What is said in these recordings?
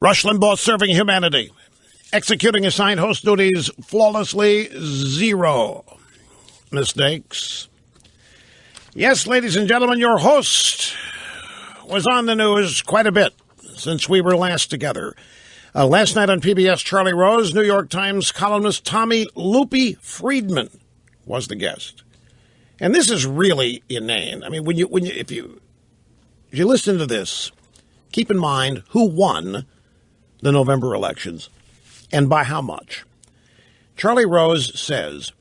Rush Limbaugh serving humanity, executing assigned host duties flawlessly, 0 mistakes. Yes, ladies and gentlemen, your host was on the news quite a bit since we were last together. Last night on PBS, Charlie Rose, New York Times columnist Tommy "Loopy" Friedman was the guest. And this is really inane. I mean, if you listen to this, keep in mind who won the November elections and by how much. Charlie Rose says,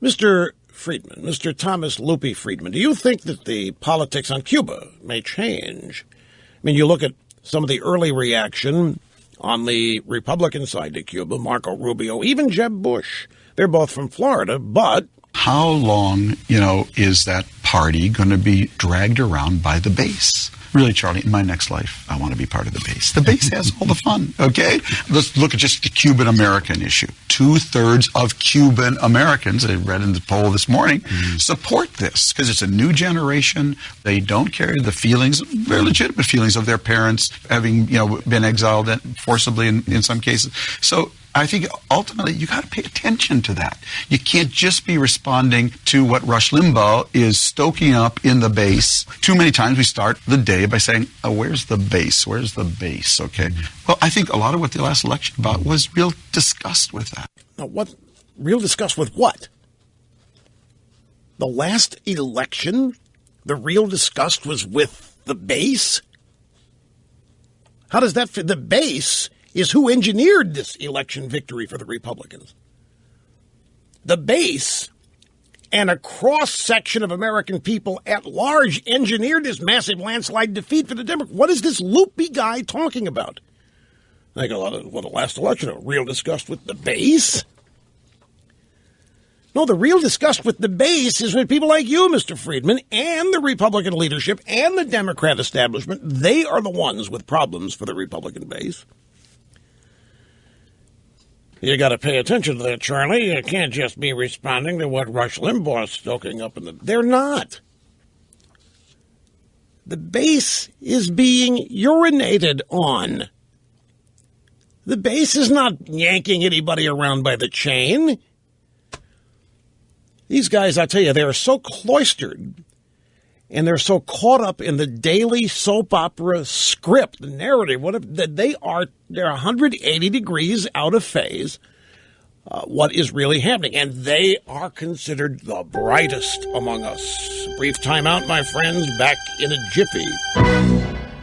Mr. Friedman, Mr. Thomas "Loopy" Friedman, do you think that the politics on Cuba may change? I mean, you look at some of the early reaction on the Republican side to Cuba, Marco Rubio, even Jeb Bush. They're both from Florida, but how long, is that party going to be dragged around by the base? Really, Charlie, in my next life, I want to be part of the base. The base has all the fun, okay? Let's look at just the Cuban-American issue. 2/3 of Cuban Americans, I read in the poll this morning, support this because it's a new generation. They don't carry the feelings, very legitimate feelings of their parents having, been exiled forcibly in some cases. So I think ultimately you got to pay attention to that. You can't just be responding to what Rush Limbaugh is stoking up in the base. Too many times we start the day by saying, oh, where's the base? Where's the base? Okay. Well, I think a lot of what the last election about was real disgust with that. Now, what? Real disgust with what? The last election, the real disgust was with the base? How does that fit? The base is who engineered this election victory for the Republicans. The base and a cross-section of American people at large engineered this massive landslide defeat for the Democrats. What is this loopy guy talking about? Like the last election, a real disgust with the base? No, the real disgust with the base is with people like you, Mr. Friedman, and the Republican leadership and the Democrat establishment. They are the ones with problems for the Republican base. You got to pay attention to that, Charlie. You can't just be responding to what Rush Limbaugh is stoking up in the... They're not. The base is being urinated on. The base is not yanking anybody around by the chain. These guys, I tell you, they're so cloistered and they're so caught up in the daily soap opera script, the narrative, that they're 180 degrees out of phase what is really happening. And they are considered the brightest among us. Brief timeout, my friends, back in a jiffy.